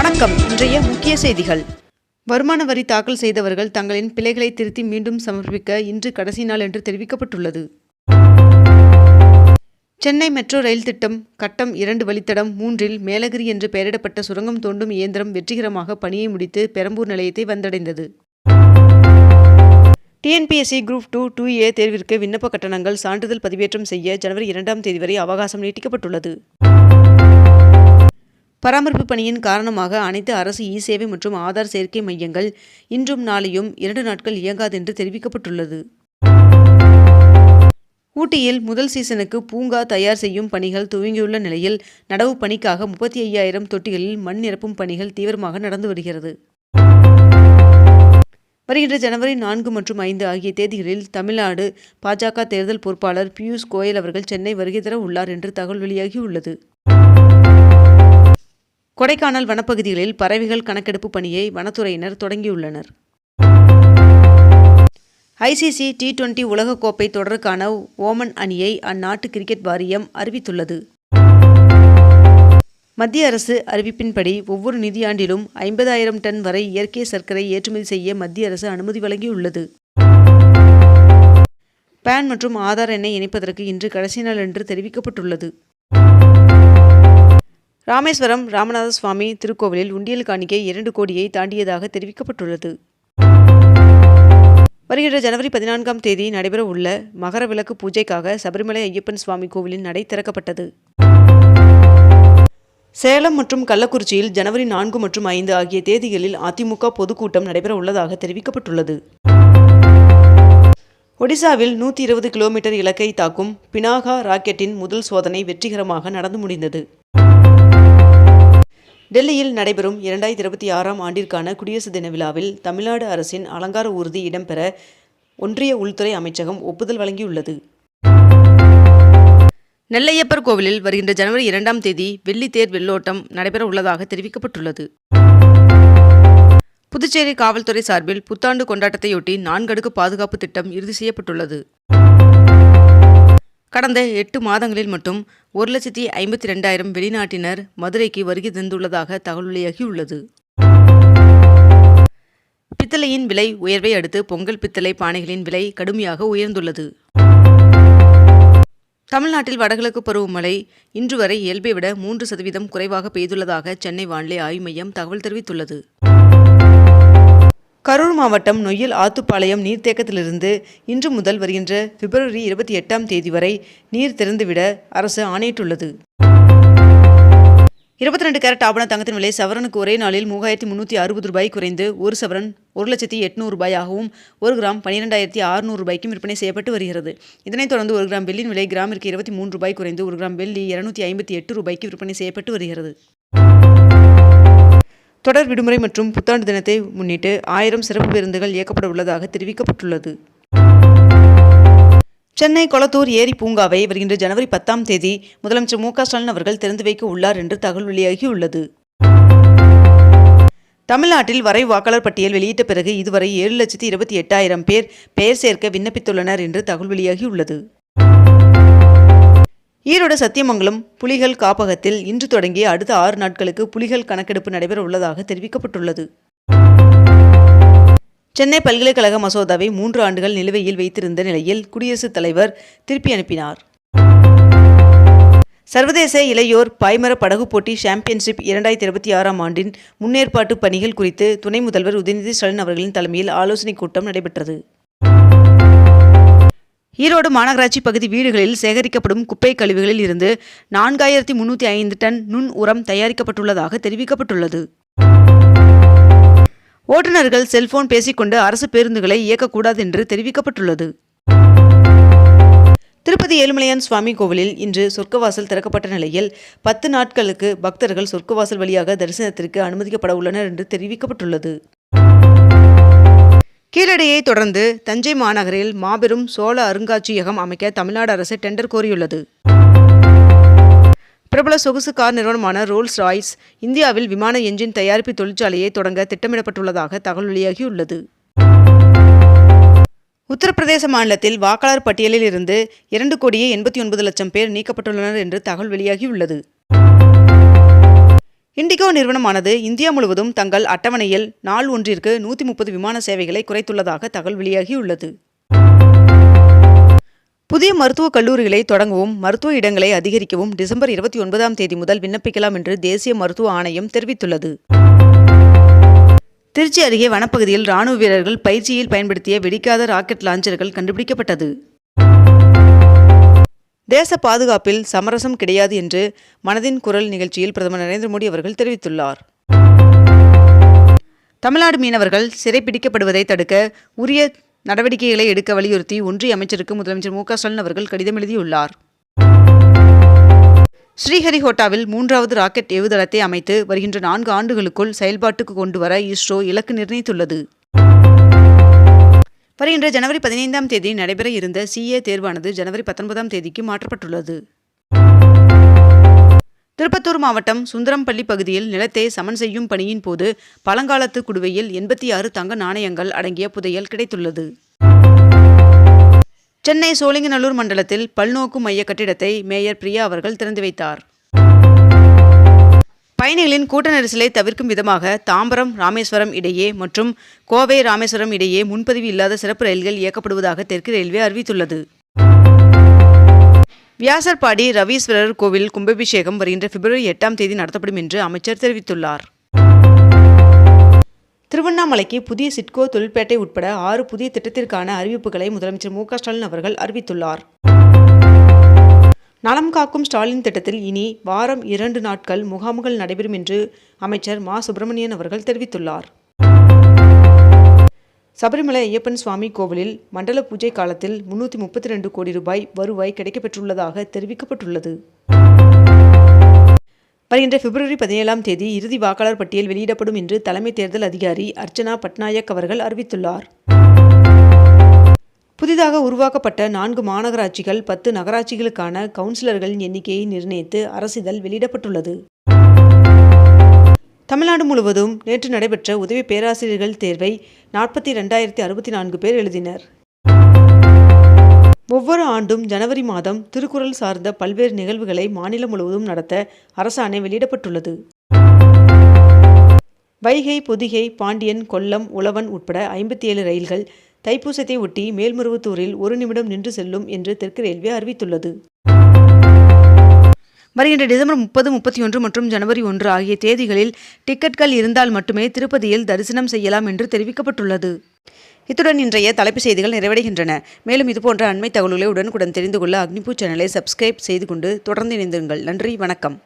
வணக்கம். இன்றைய முக்கிய செய்திகள். வருமான வரி தாக்கல் செய்தவர்கள் தங்களின் பிழைகளை திருத்தி மீண்டும் சமர்ப்பிக்க இன்று கடைசி நாள் என்று தெரிவிக்கப்பட்டுள்ளது. சென்னை மெட்ரோ ரயில் திட்டம் கட்டம் 2 வழித்தடம் 3இல் மேலகிரி என்று பெயரிடப்பட்ட சுரங்கம் தோண்டும் இயந்திரம் வெற்றிகரமாக பணியை முடித்து பெரம்பூர் நிலையத்தை வந்தடைந்தது. டிஎன்பிஎஸ்சி குரூப் 2 2A தேர்விற்கு விண்ணப்ப கட்டணங்கள் சான்றிதழ் பதிவேற்றம் செய்ய ஜனவரி 2ஆம் தேதி வரை அவகாசம் நீட்டிக்கப்பட்டுள்ளது. பராமரிப்பு பணியின் காரணமாக அனைத்து அரசு இ-சேவை மற்றும் ஆதார் சேர்க்கை மையங்கள் இன்றும் நாளையும் 2 நாட்கள் இயங்காது என்று தெரிவிக்கப்பட்டுள்ளது. ஊட்டியில் முதல் சீசனுக்கு பூங்கா தயார் செய்யும் பணிகள் துவங்கியுள்ள நிலையில் நடவு பணிக்காக 35,000 தொட்டிகளில் மண் நிரப்பும் பணிகள் தீவிரமாக நடந்து வருகிறது. வருகின்ற ஜனவரி 4 மற்றும் 5 ஆகிய தேதிகளில் தமிழ்நாடு பாஜக தேர்தல் பொறுப்பாளர் பியூஷ் கோயல் அவர்கள் சென்னை வருகை தர உள்ளார் என்று தகவல் வெளியாகியுள்ளது. கொடைக்கானல் வனப்பகுதிகளில் பறவைகள் கணக்கெடுப்பு பணியை வனத்துறையினர் தொடங்கியுள்ளனர். ஐசிசி T20 உலகக்கோப்பை தொடருக்கான ஓமன் அணியை அந்நாட்டு கிரிக்கெட் வாரியம் அறிவித்துள்ளது. மத்திய அரசு அறிவிப்பின்படி ஒவ்வொரு நிதியாண்டிலும் 50,000 டன் வரை இயற்கை சர்க்கரை ஏற்றுமதி செய்ய மத்திய அரசு அனுமதி வழங்கியுள்ளது. பான் மற்றும் ஆதார் எண்ணை இணைப்பதற்கு இன்று கடைசி நாள் என்று தெரிவிக்கப்பட்டுள்ளது. ராமேஸ்வரம் ராமநாத சுவாமி திருக்கோவிலில் உண்டியல் காணிக்கை 2 கோடியை தாண்டியதாக தெரிவிக்கப்பட்டுள்ளது. வருகின்ற ஜனவரி 14ஆம் தேதி நடைபெற உள்ள மகர விளக்கு பூஜைக்காக சபரிமலை ஐயப்பன் சுவாமி கோவிலின் நடை திறக்கப்பட்டது. சேலம் மற்றும் கள்ளக்குறிச்சியில் ஜனவரி 4 மற்றும் 5 ஆகிய தேதிகளில் அதிமுக பொதுக்கூட்டம் நடைபெற உள்ளதாக தெரிவிக்கப்பட்டுள்ளது. ஒடிசாவில் 120 கிலோமீட்டர் இலக்கை தாக்கும் பினாகா ராக்கெட்டின் முதல் சோதனை வெற்றிகரமாக நடந்து முடிந்தது. டெல்லியில் நடைபெறும் 2026ஆம் ஆண்டிற்கான குடியரசு தின விழாவில் தமிழ்நாடு அரசின் அலங்கார ஊர்தி இடம்பெற ஒன்றிய உள்துறை அமைச்சகம் ஒப்புதல் வழங்கியுள்ளது. நெல்லையப்பர் கோவிலில் வருகின்ற ஜனவரி 2ஆம் தேதி வெள்ளி தேர் வெள்ளோட்டம் நடைபெற உள்ளதாக தெரிவிக்கப்பட்டுள்ளது. புதுச்சேரி காவல்துறை சார்பில் புத்தாண்டு கொண்டாட்டத்தையொட்டி 4 அடுக்கு பாதுகாப்பு திட்டம் இறுதி செய்யப்பட்டுள்ளது. கடந்த 8 மாதங்களில் மட்டும் 1,52,000 வெளிநாட்டினர் மதுரைக்கு வருகை தந்துள்ளதாக தகவல் வெளியாகியுள்ளது. பித்தளையின் விலை உயர்வை அடுத்து பொங்கல் பித்தளை பானைகளின் விலை கடுமையாக உயர்ந்துள்ளது. தமிழ்நாட்டில் வடகிழக்கு பருவமழை இன்று வரை இயல்பை விட 3% குறைவாக பெய்துள்ளதாக சென்னை வானிலை ஆய்வு மையம் தகவல் தெரிவித்துள்ளது. கரூர் மாவட்டம் நொய்யல் ஆத்துப்பாளையம் நீர்த்தேக்கத்திலிருந்து இன்று முதல் வருகின்ற பிப்ரவரி 28ஆம் தேதி வரை நீர் திறந்துவிட அரசு ஆணையிட்டுள்ளது. 22 கேரட் ஆபண தங்கத்தின் விலை சவரனுக்கு ஒரே நாளில் 3,360 ரூபாய் குறைந்து 1 சவரன் 1,800,000 ரூபாயாகவும் 1 கிராம் 12,600 ரூபாய்க்கும் விற்பனை செய்யப்பட்டு வருகிறது. இதனைத் தொடர்ந்து 1 கிராம் வெள்ளியின் விலை கிராமிற்கு 23 ரூபாய் குறைந்து 1 கிராம் வெள்ளி 258 ரூபாய்க்கு விற்பனை செய்யப்பட்டு வருகிறது. தொடர் விடுமுறை மற்றும் புத்தாண்டு தினத்தை முன்னிட்டு 1000 சிறப்பு பேருந்துகள் இயக்கப்பட உள்ளதாக தெரிவிக்கப்பட்டுள்ளது. சென்னை கொளத்தூர் ஏரி பூங்காவை வருகின்ற ஜனவரி 10ஆம் தேதி முதலமைச்சர் மு.க. ஸ்டாலின் அவர்கள் திறந்து வைக்க உள்ளார் என்று தகவல் வெளியாகியுள்ளது. தமிழ்நாட்டில் வரைவு வாக்காளர் பட்டியல் வெளியிட்ட பிறகு இதுவரை 7,28,000 பேர் பெயர் சேர்க்க விண்ணப்பித்துள்ளனர் என்று தகவல் வெளியாகியுள்ளது. ஈரோடு சத்தியமங்கலம் புலிகள் காப்பகத்தில் இன்று தொடங்கி அடுத்த 6 நாட்களுக்கு புலிகள் கணக்கெடுப்பு நடைபெற உள்ளதாக தெரிவிக்கப்பட்டுள்ளது. சென்னை பல்கலைக்கழக மசோதாவை 3 ஆண்டுகள் நிலுவையில் வைத்திருந்த நிலையில் குடியரசுத் தலைவர் திருப்பி அனுப்பினார். சர்வதேச இளையோர் பாய்மர படகு போட்டி சாம்பியன்ஷிப் 2026ஆம் ஆண்டின் முன்னேற்பாட்டு பணிகள் குறித்து துணை முதல்வர் உதயநிதி ஸ்டாலின் அவர்களின் தலைமையில் ஆலோசனைக் கூட்டம் நடைபெற்றது. ஈரோடு மாநகராட்சி பகுதி வீடுகளில் சேகரிக்கப்படும் குப்பை கழிவுகளில் இருந்து 4,305 டன் நுண் உரம் தயாரிக்கப்பட்டுள்ளதாக தெரிவிக்கப்பட்டுள்ளது. ஓட்டுநர்கள் செல்போன் பேசிக்கொண்டு அரசு பேருந்துகளை இயக்கக்கூடாது என்று தெரிவிக்கப்பட்டுள்ளது. திருப்பதி ஏழுமலையான் சுவாமி கோவிலில் இன்று சொர்க்கவாசல் திறக்கப்பட்ட நிலையில் 10 நாட்களுக்கு பக்தர்கள் சொர்க்கவாசல் வழியாக தரிசனத்திற்கு அனுமதிக்கப்பட உள்ளனர் என்று தெரிவிக்கப்பட்டுள்ளது. கீழடியை தொடர்ந்து தஞ்சை மாநகரில் மாபெரும் சோழ அருங்காட்சியகம் அமைக்க தமிழ்நாடு அரசு டெண்டர் கோரியுள்ளது. பிரபல சொகுசு கார் நிறுவனமான ரோல்ஸ் ராய்ஸ் இந்தியாவில் விமான என்ஜின் தயாரிப்பு தொழிற்சாலையை தொடங்க திட்டமிடப்பட்டுள்ளதாக தகவல் வெளியாகியுள்ளது. உத்தரப்பிரதேச மாநிலத்தில் வாக்காளர் பட்டியலில் இருந்து 2,89,00,000 பேர் நீக்கப்பட்டுள்ளனர் என்று தகவல் வெளியாகியுள்ளது. இண்டிகோ நிறுவனமானது இந்தியா முழுவதும் தங்கள் அட்டவணையில் நாள் ஒன்றிற்கு 130 விமான சேவைகளை குறைத்துள்ளதாக தகவல் வெளியாகியுள்ளது. புதிய மருத்துவக் கல்லூரிகளை தொடங்கவும் மருத்துவ இடங்களை அதிகரிக்கவும் டிசம்பர் 29ஆம் தேதி முதல் விண்ணப்பிக்கலாம் என்று தேசிய மருத்துவ ஆணையம் தெரிவித்துள்ளது. திருச்சி அருகே வனப்பகுதியில் ராணுவ வீரர்கள் பயிற்சியில் பயன்படுத்திய வெடிக்காத ராக்கெட் லாஞ்சர்கள் கண்டுபிடிக்கப்பட்டது. தேச பாதுகாப்பில் சமரசம் கிடையாது என்று மனதின் குரல் நிகழ்ச்சியில் பிரதமர் நரேந்திர மோடி அவர்கள் தெரிவித்துள்ளார். தமிழ்நாடு மீனவர்கள் சிறைப்பிடிக்கப்படுவதை தடுக்க உரிய நடவடிக்கைகளை எடுக்க வலியுறுத்தி ஒன்றிய அமைச்சருக்கு முதலமைச்சர் மு க ஸ்டாலின் அவர்கள் கடிதம் எழுதியுள்ளார். ஸ்ரீஹரிகோட்டாவில் 3வது ராக்கெட் ஏவுதளத்தை அமைத்து வருகின்ற 4 ஆண்டுகளுக்குள் செயல்பாட்டுக்கு கொண்டு வர இஸ்ரோ இலக்கு நிர்ணயித்துள்ளது. வருகின்ற ஜனவரி 15ஆம் தேதி நடைபெற இருந்த CA தேர்வானது ஜனவரி 19ஆம் தேதிக்கு மாற்றப்பட்டுள்ளது. திருப்பத்தூர் மாவட்டம் சுந்தரம்பள்ளி பகுதியில் நிலத்தை சமன் செய்யும் பணியின் போது பழங்காலத்து குடுவையில் 86 தங்க நாணயங்கள் அடங்கிய புதையல் கிடைத்துள்ளது. சென்னை சோழிங்கநல்லூர் மண்டலத்தில் பல்நோக்கு மைய கட்டிடத்தை மேயர் பிரியா அவர்கள் திறந்து வைத்தார். பயணிகளின் கூட்ட நெரிசலை தவிர்க்கும் விதமாக தாம்பரம் ராமேஸ்வரம் இடையே மற்றும் கோவை ராமேஸ்வரம் இடையே முன்பதிவு இல்லாத சிறப்பு ரயில்கள் இயக்கப்படுவதாக தெற்கு ரயில்வே அறிவித்துள்ளது. வியாசர்பாடி ரவீஸ்வரர் கோவில் கும்பாபிஷேகம் வருகின்ற பிப்ரவரி 8ஆம் தேதி நடத்தப்படும் என்று அமைச்சர் தெரிவித்துள்ளார். திருவண்ணாமலைக்கு புதிய சிட்கோ தொழிற்பேட்டை உட்பட 6 புதிய திட்டத்திற்கான அறிவிப்புகளை முதலமைச்சர் மு க ஸ்டாலின் அவர்கள் அறிவித்துள்ளார். நலம் காக்கும் ஸ்டாலின் திட்டத்தில் இனி வாரம் 2 நாட்கள் முகாம்கள் நடைபெறும் என்று அமைச்சர் மா சுப்பிரமணியன் அவர்கள் தெரிவித்துள்ளார். சபரிமலை ஐயப்பன் சுவாமி கோவிலில் மண்டல பூஜை காலத்தில் 332 கோடி ரூபாய் வருவாய் கிடைக்கப்பெற்றுள்ளதாக தெரிவிக்கப்பட்டுள்ளது. வருகின்ற பிப்ரவரி 17ஆம் தேதி இறுதி வாக்காளர் பட்டியல் வெளியிடப்படும் என்று தலைமை தேர்தல் அதிகாரி அர்ச்சனா பட்நாயக் அவர்கள் அறிவித்துள்ளார். புதிதாக உருவாக்கப்பட்ட 4 மாநகராட்சிகள் 10 நகராட்சிகளுக்கான கவுன்சிலர்களின் எண்ணிக்கையை நிர்ணயித்து அரசிதழ் வெளியிடப்பட்டுள்ளது. தமிழ்நாடு முழுவதும் நேற்று நடைபெற்ற உதவி பேராசிரியர்கள் தேர்வை 42,064 பேர் எழுதினர். ஒவ்வொரு ஆண்டும் ஜனவரி மாதம் திருக்குறள் சார்ந்த பல்வேறு நிகழ்வுகளை மாநிலம் முழுவதும் நடத்த அரசாணை வெளியிடப்பட்டுள்ளது. வைகை, பொதிகை, பாண்டியன், கொல்லம், உழவன் உட்பட 57 ரயில்கள் தைப்பூசத்தை ஒட்டி மேல்மருவத்தூரில் 1 நிமிடம் நின்று செல்லும் என்று தெற்கு ரயில்வே அறிவித்துள்ளது. வருகின்ற டிசம்பர் 30, 31 மற்றும் ஜனவரி 1 ஆகிய தேதிகளில் டிக்கெட்கள் இருந்தால் மட்டுமே திருப்பதியில் தரிசனம் செய்யலாம் என்று தெரிவிக்கப்பட்டுள்ளது. இத்துடன் இன்றைய தலைப்புச் செய்திகள் நிறைவடைகின்றன. மேலும் இதுபோன்ற அண்மை தகவல்களை உடனுக்குடன் தெரிந்து கொள்ள அக்னிபூ சேனலை சப்ஸ்கிரைப் செய்து கொண்டு தொடர்ந்து இணைந்திருங்கள். நன்றி, வணக்கம்.